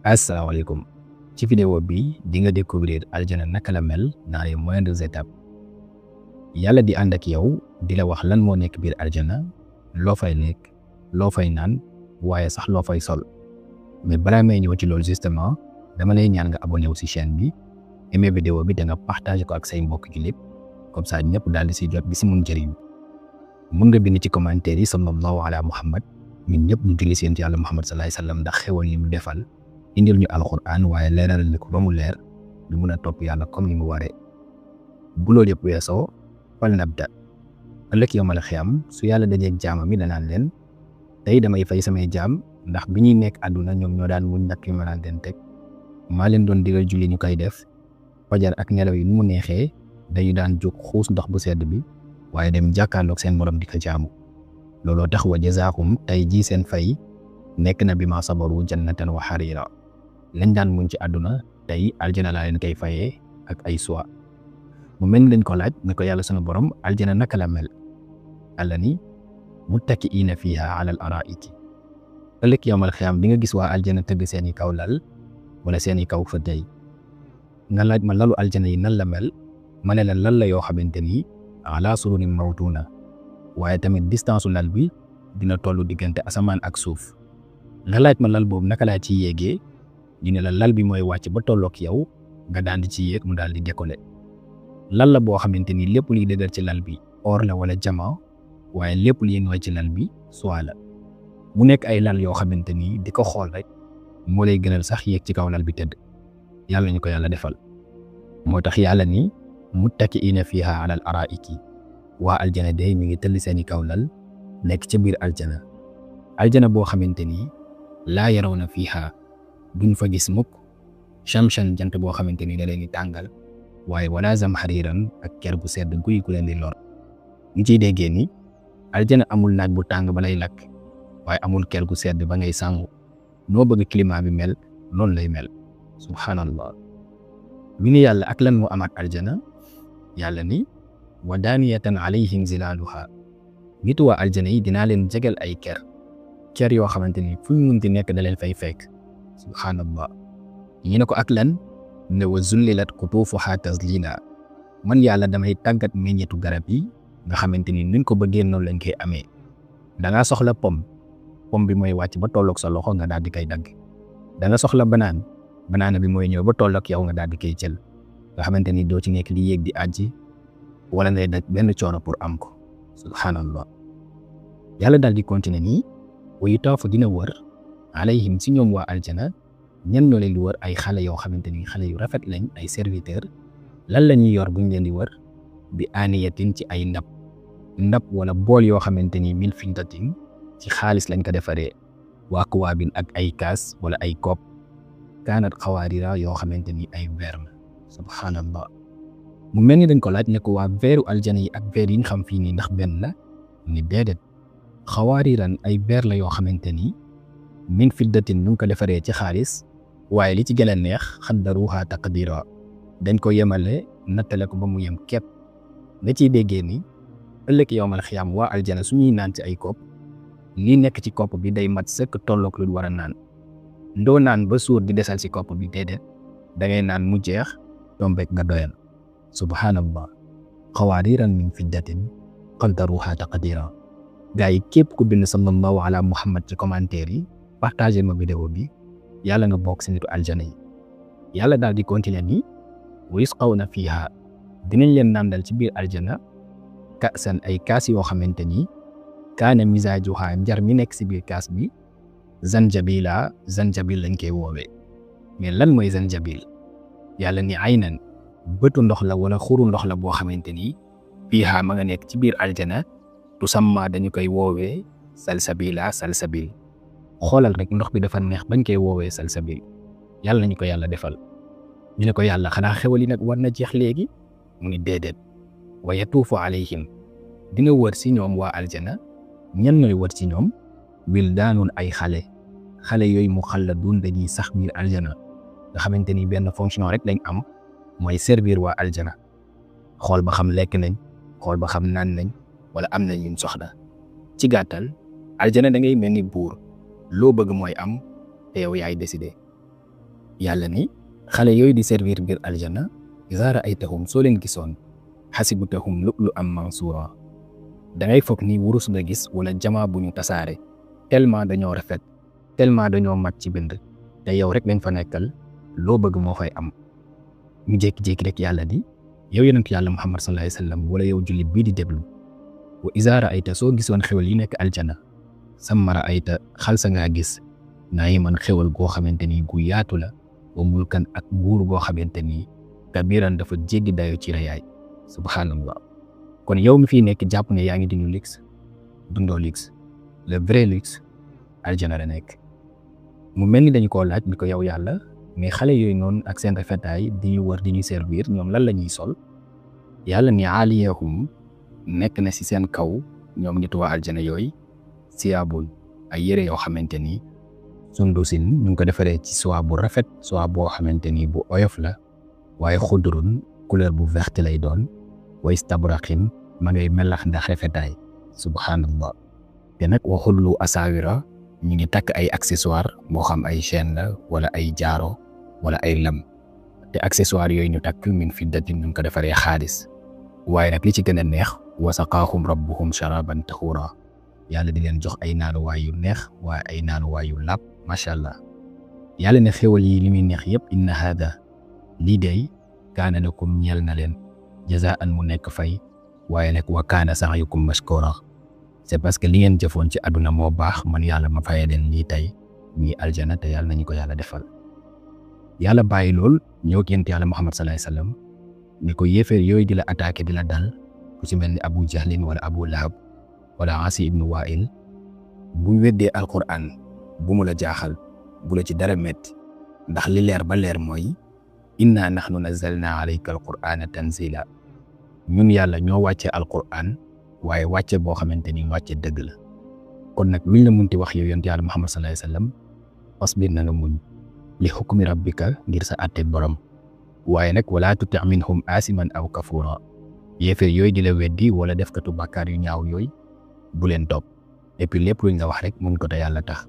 Asalaamaaleykum ci vidéo bi di nga découvrir aljana naka la mel dans les moindres étapes yàlla di ànd ak yow di la wax lan moo nekk biir aljana loo fay nekk loo fay naan waaye sax loo fay sol mais balaa may ñëw ci loolu justement dama lay ñaan nga abonné wu ci chaîne bi aimé vidéo bi da nga partagé ko ak say mbokk jullit comme ça ñëpp daal di si jot bi si mun jëriñ mun nga bind ci commentaire yi sallallahu ala muhammad ñun ñëpp ñu julli seen yàlla muhammad sallallahu alayhi wasallam ndax xewal yi mu defal indil ñu alquran waaye leeral ko ba mu leer ñu mun a topp yàlla comme ni mu waree bu loolu yëpp weesoo fal nabda ëllëg yawmal xiyaam su yàlla dajeeg jaamam mi danaan leen tey damay fay samay jaam ndax bi ñuy nekk àdduna ñoom ñoo daan muñ nag yu ma daan leen teg maa leen doon digal julli ñu koy def fajar ak nelaw yi nu mu neexee dañu daan jóg xuus ndox bu sedd bi waaye dem jàkkaarloog seen borom di ko jaamu looloo tax wa jazaakum tey jii seen fay nekk na bi ma sabaru jannatan wa harira lañ daan muñ ci àdduna tey aljana laa leen koy fayee ak ay soie mu mel ni dañ ko laaj ne ko yàlla sunu borom aljana naka la mel alla ni muttaki'ina fiha ala al araa'iki ëllëg yawmal xiyaam di nga gis waa aljana tëgg seeni kaw lal wala seeni kaw fa tey nga laaj ma lalu aljana yi nan la mel ma ne la lal la yoo xamante ni ala sururin mawtuuna waaye tamit distance u lal bi dina tollu diggante asamaan ak suuf nga laaj ma lal boobu naka laa ciy yéegee ñu ne la lal bi mooy wàcc ba tollook yow nga daan di ci yéeg mu daal di décoller lal la boo xamante ni lépp luy dëgër ci lal bi or la wala jama waaye lépp luy nooy ci lal bi soie la mu nekk ay lal yoo xamante ni di ko xool rek moo lay gënal sax yéeg ci kaw lal bi tëdd yàlla ñu ko yàlla defal moo tax yàlla ni muttaki'ina fiha ala al araa'iki waa aljana day mi ngi tëll seeni kaw lal nekk ca biir aljana boo xamante ni laa yarawna fiha duñ fa gis mukk shamshan jant boo xamante ni da leen di tàngal waaye wala zamhariran ak ker bu sedd guy ku leen di lor ñu ciy déggee ni aljana amul naaj bu tàng ba lay lakk waaye amul ker gu sedd ba ngay sàngu noo bëgg climat bi mel noonu lay mel subhanallah mi ni yàlla ak lan moo amaat aljana yàlla ni wa daaniyatan alayhim zilaaluha nit waa aljana yi dinaa leen jegal ay ker yoo xamante ni fu ñu munti nekk da leen fay fekk subhanallah ñu ne ko ak lan ne wa zullilat qutuufuha tazlila man yàlla damay tàggat meññetu garab yi nga xamante ni nuñ ko bëggee noonu lañ koy amee dangaa soxla pom bi mooy wàcc ba tolloog sa loxo nga daal di koy dagg da nga soxla banaana bi mooy ñëw ba tolloog yow nga daal di koy jël nga xamante ni doo ci nekk di yéeg di àjji wala ngay daj benn coono pour am ko subhanallah yàlla daal di continuer nii wa yutaafu dina wër alayhim si ñoom waa aljana ñan ñoo leen di wër ay xale yoo xamante ni xale yu rafet lañ ay serviteur lan la ñuy yor buñ leen di wër bi aaniyatin ci ay ndab wala bool yoo xamante ni min fiddatin ci xaalis lañ ko defaree wa akwaabin ak ay kaas wala ay kopp kaanat xawaarira yoo xamante ni ay verre la subhanallah mu mel ni dañ ko laaj ne ko waa veeru aljana yi ak veer yi ñu xam fii nii ndax benn la ni déedéet xawaariran ay verre la yoo xamante ni min fiddatin ñu ngi ko defaree ci xaalis waaye li ci gën a neex xaddaruha taqdira dañ ko yemale nattale ko ba mu yem képp nga ciy déggee ni ëllëg yawmal xiyaam waa aljana suñuy naan ci ay kopp lii nekk ci kopp bi day mat sëkk tolloog lu war a naan ndoo naan ba suur di desal ci kopp bi déedéet da ngay naan mu jeex tombek nga doyal subhanallah xawaariran min fiddatin qaddaruha taqdira gaa yi képp ku bind sallallahu ala muhammad ci commentaire yi partagé ma vidéo bi yàlla nga bokk ci nitu aljana yi yàlla daal di continuer ni wa yusqawna fiha dinañ leen nàndal ci biir aljana kaasan ay kaas yoo xamante ni kaana misaajuha njar mi nekk ci biir kaas bi zanjabil lañ koy woowee mais lan mooy zanjabil yàlla ni aynan bëtu ndox la wala xuru ndox la boo xamante ni fiha ma nga nekk ci biir aljana tusamma dañu koy woowee salsabil xoolal rek ndox bi dafa neex bañ koy woowee salsabil yàlla nañu ko yàlla defal ñu ne ko yàlla xanaa xewali nag war na jeex léegi mu ni déedéet wa yatuufu alayhim dina wër si ñoom waa aljana ñan ñooy wër si ñoom wildaanun ay xale yooyu mu xalladun dañuy sax biir aljana nga xamante ni benn fonction rek lañ am mooy servir waa aljana xool ba xam lekk nañ xool ba xam naan nañ wala am nañ ñun soxla ci gàttal aljana da ngay mel ni buur loo bëgg mooy am te yow yaay décider yàlla ni xale yooyu di servir biir aljana izaa ra'aytahum soo leen gisoon xasibtahum lu'lu'an mansuura dangay foog ni wurus nga gis wala jamaa bu ñu tasaare tellement dañoo rafet tellement dañoo mat ci bind te yow rek lañ fa nekkal loo bëgg moo fay am. ñu jékki-jékki rek yàlla di yow yonent yàlla Muhammad sallallahu alayhi wa sallam wala yow jullit bii di déglu wa izaa ra'ayta soo gisoon xewal yi nekk aljana samma ra'ayta xalsa ngaa gis naa'iman xewal goo xamante ni gu yaatu la wa mulkan ak nguur goo xamante ni kabiran dafa jéggi dayo ci rayaay subhanallah. kon yow mi fii nekk jàpp ne yaa ngi dund luxe dundoo luxe le vrai luxe aljana la nekk. mu mel ni dañu koo laaj ni ko yow yàlla mais xale yooyu noonu ak seen rafetaay di ñu wër di ñu servir ñoom lan la ñuy sol yàlla ni aaliyahum nekk na ci seen kaw ñoom nit waa aljana yooyu siyaabun ay yére yoo xamante ni sundusin ñu ngi ko defaree ci soie bu rafet soie boo xamante ni bu oyof la waaye xudurun couleur bu verte lay doon wa istabraqin ma ngay melax ndax rafetaay subhanallah. te nag wa xullu asaawira ñu ngi takk ay accessoire moo xam ay chaîne la wala ay jaaro wala ay lam te accessoire yooyu ñu takk min fiddatin ñu ngi ko defaree xaalis waaye nag li ci gën a neex wa saqaahum rabbuhum sharaban taxuura yàlla di leen jox ay naanuwaay yu neex waaye ay naanuwaay yu làpp macha allah. yàlla ne xéwal yi li muy neex yëpp inna haada lii day kaana lakum ñeel na leen jazaan mu nekk fay waaye nag wa kaana sa'yukum mashkuura c'est parce que li ngeen jëfoon ci àdduna moo baax man yàlla ma fayee leen lii tey ñii aljana te yàlla nañu ko yàlla defal. yàlla bàyyi lool ñëw ak yonent yàlla Muhammad sallallahu alayhi wasallam ni ko yéeféer yooyu di la attaqué di la dal ku ci mel ni Abu Jahlin wala Abu Lahab wala Asi ibnu Wa'il bu weddee alquran bu mu la jaaxal bu la ci dara metti ndax li leer ba leer mooy inna nahnu nazzalna alayka alqur'ana tanzila ñun yàlla ñoo wàcce alquran waaye wàcce boo xamante ni wàcce dëgg la. kon nag luñ la munti wax yow yonent yàlla Muhammad sallallahu alayhi wasallam fasbir na nga muñ li hukmi rabbika ngir sa àtte borom waaye nag wala tuti' minhum asiman aw kafura yéeféer yooyu di la weddi wala defkatu bàkkaar yu ñaaw yooyu bu leen topp et puis lépp luñ la wax rek muñ ko te yàlla tax.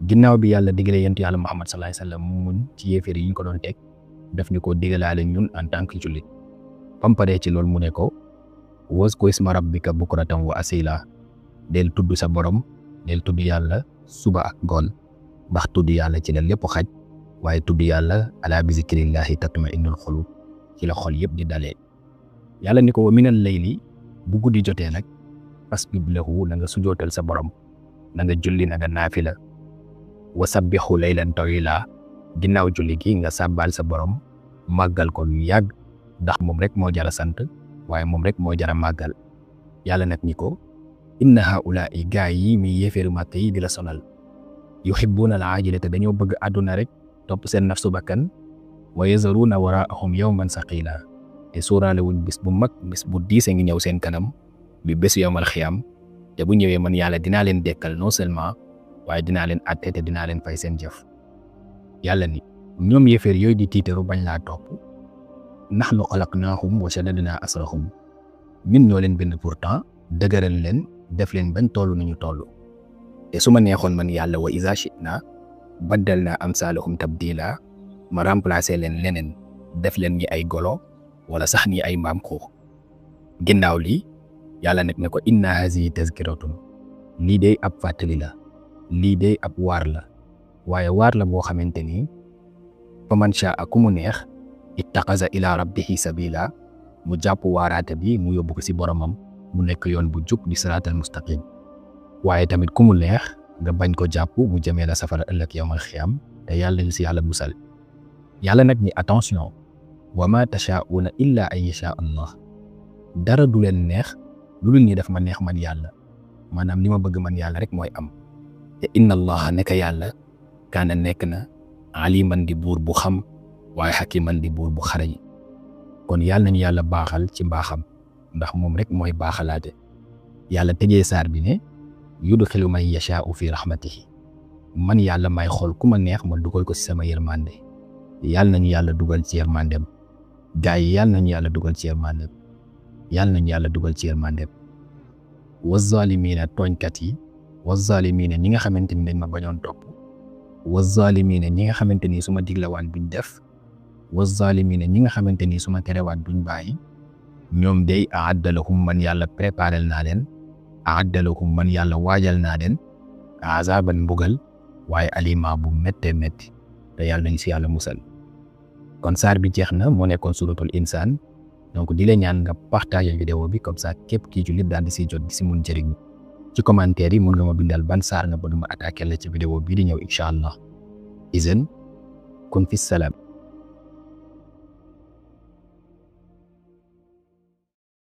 ginnaaw bi yàlla digalee yonent yàlla Muhammad sallallahu alayhi wasallam mu muñ ci yéeféer yi ñu ko doon teg daf ñu ko digalaale ñun en tant que jullit pamparee ci loolu mu ne ko wazkur isma rabbika bukratan wa asila del tudd sa borom del tudd yàlla suba ak ngoon ndax tudd yàlla ci la lépp xaj waaye tudd yàlla ala bi zikrillahi tatma'innul qulub ci la xol yëpp di dalee. yàlla ni ko wa minal layli bu guddi jotee nag fasjud lahu na nga sujootal sa borom na nga julli na nga naafila wa sabbihu laylan tawila ginnaaw julli gi nga sàbbaal sa borom màggal ko lu yàgg ndax moom rek moo jara sant waaye moom rek moo jara màggal. yàlla nag ni ko inna haula'i gaa yi mi yéeféeru màkk yi di la sonal yuhibbuna al-aajilata dañoo bëgg àdduna rek topp seen nafsu bakkan wa yazaruna waraahum yawman saqila te suuraale wuñ bis bu mag bis bu diise ngi ñëw seen kanam bi bés yawmal xiyaam te bu ñëwee man yàlla dinaa leen dekkal non seulement waaye dinaa leen àtte te dinaa leen fay seen jëf. yàlla ni ñoom yéeféer yooyu di tiitaru bañ laa topp nahnu xalaqnaahum wa shaddadnaa asrahum ñun ñoo leen bind pourtant dëgëral leen def leen bañ toll nañu toll te su ma neexoon man yàlla wa iza shi'na baddalna amsalahum tabdila ma remplacer leen leneen def leen ñi ay golo wala sax ñi ay mbaam xuux. ginnaaw lii yàlla nag ne ko inna hazihi tazkiratun lii day ab fàttali la lii day ab waar la waaye waar la boo xamante ni fa man sha'a ku mu neex ittaxaza ila rabbihi sabila mu jàpp waaraate bi mu yóbbu ko ci boromam mu nekk yoon bu jub di siraatal mustaqim waaye tamit ku mu neex nga bañ ko jàpp mu jëmee la safara ëllëg yawmal xiyaam te yàlla ñu ci yàlla musal. yàlla nag ni attention wa ma tashaa'una illa an yasha Allah dara du leen neex lu dul ni daf ma neex man yàlla maanaam li ma bëgg man yàlla rek mooy am te inna allaha nekk yàlla kaana nekk na aliman di buur bu xam waaye hakiman di buur bu xarañ. kon yàlla nañu yàlla baaxal ci mbaaxam ndax moom rek mooy baaxalaate. yàlla tëjee saar bi ne yudxilu man yashaa'u fi rahmatihi man yàlla may xool ku ma neex ma dugal ko ci sama yërmande yàlla nañu yàlla dugal ci yërmandem gaay yi yàlla nañu yàlla dugal ci yërmandem yàlla nañu yàlla dugal ci yërmandem. wa zaalimiina tooñkat yi wa zaalimiina ñi nga xamante ni dañ ma bañoon topp wa zaalimiina ñi nga xamante ni su ma diglawaan duñ def wa zaalimiina ñi nga xamante ni su ma terewaat duñ bàyyi ñoom day a'adda lahum man yàlla préparel naa leen a'adda lahum man yàlla waajal naa leen azaban mbugal waaye alima bu méttee métti te yàlla nañ si yàlla musal. kon saar bi jeex na moo nekkoon suratul insaan donc di la ñaan nga partager vidéo bi comme ça képp kii jullit daal di siy jot di si mun jëriñ. ci commentaire yi mun nga ma bindal ban saar nga bëgg ma attaquer la ci vidéo bii di ñëw incha allah. izan kun fi salaam.